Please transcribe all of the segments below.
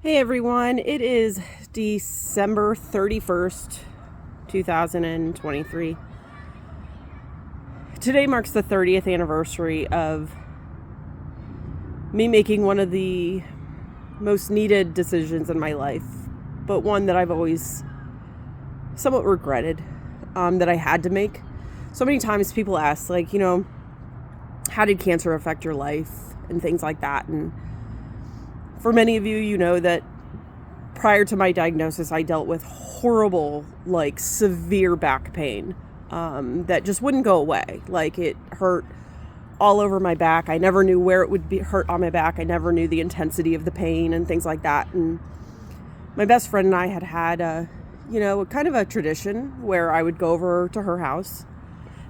Hey everyone, it is December 31st, 2023. Today marks the 30th anniversary of me making one of the most needed decisions in my life, but one that I've always somewhat regretted that I had to make. So many times people ask, how did cancer affect your life and things like that, and for many of you, you know that prior to my diagnosis, I dealt with horrible, severe back pain that just wouldn't go away. It hurt all over my back. I never knew where it would be hurt on my back. I never knew the intensity of the pain and things like that. And my best friend and I had kind of a tradition where I would go over to her house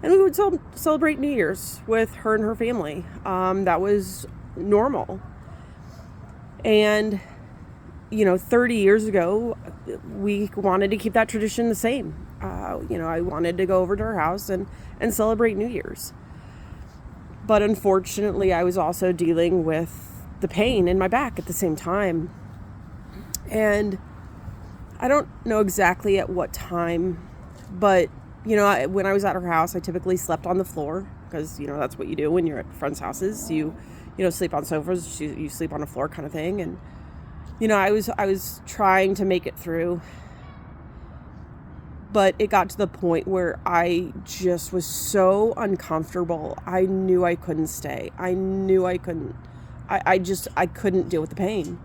and we would celebrate New Year's with her and her family. That was normal. And, 30 years ago, we wanted to keep that tradition the same. I wanted to go over to her house and celebrate New Year's. But unfortunately, I was also dealing with the pain in my back at the same time. And I don't know exactly at what time, but, when I was at her house, I typically slept on the floor because, that's what you do when you're at friends' houses. You sleep on sofas, you sleep on the floor kind of thing. And, I was trying to make it through, but it got to the point where I just was so uncomfortable. I knew I couldn't stay. I knew I couldn't, I couldn't deal with the pain.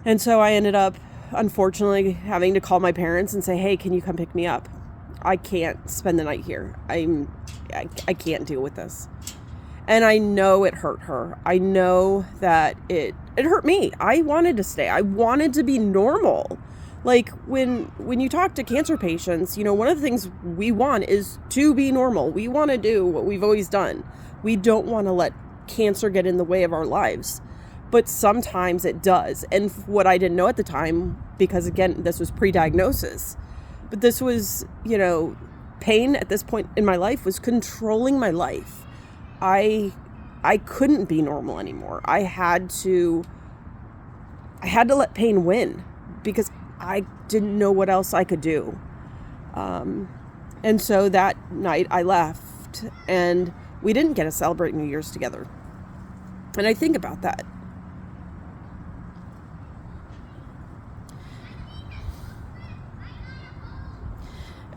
And so I ended up, unfortunately, having to call my parents and say, hey, can you come pick me up? I can't spend the night here. I can't deal with this. And I know it hurt her. I know that it hurt me. I wanted to stay. I wanted to be normal. When you talk to cancer patients, one of the things we want is to be normal. We want to do what we've always done. We don't want to let cancer get in the way of our lives. But sometimes it does. And what I didn't know at the time, because again, this was pre-diagnosis, but this was, pain at this point in my life was controlling my life. I couldn't be normal anymore. I had to let pain win because I didn't know what else I could do. And so that night I left and we didn't get to celebrate New Year's together. And I think about that.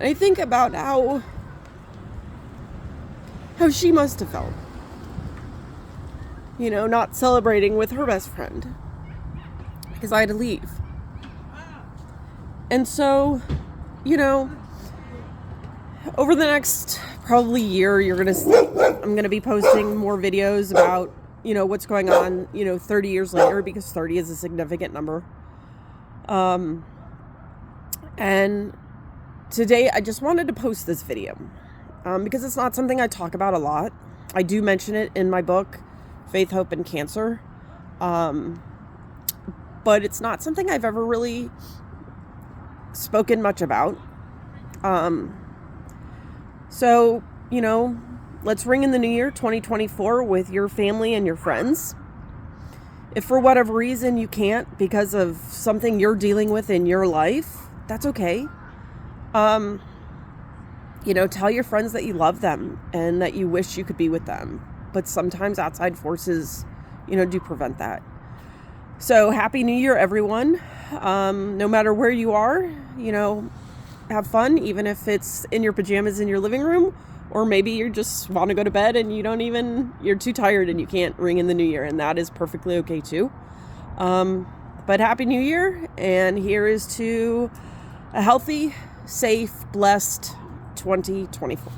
And I think about how she must have felt, not celebrating with her best friend because I had to leave. And so, over the next probably year, I'm gonna be posting more videos about, what's going on, 30 years later, because 30 is a significant number. And today I just wanted to post this video. Because it's not something I talk about a lot. I do mention it in my book, Faith, Hope, and Cancer. But it's not something I've ever really spoken much about. So, let's ring in the new year, 2024, with your family and your friends. If for whatever reason you can't because of something you're dealing with in your life, that's okay. Tell your friends that you love them and that you wish you could be with them. But sometimes outside forces, do prevent that. So happy New Year, everyone. No matter where you are, have fun, even if it's in your pajamas in your living room, or maybe you just want to go to bed and you're too tired and you can't ring in the new year, and that is perfectly okay too. But happy New Year, and here is to a healthy, safe, blessed 2024.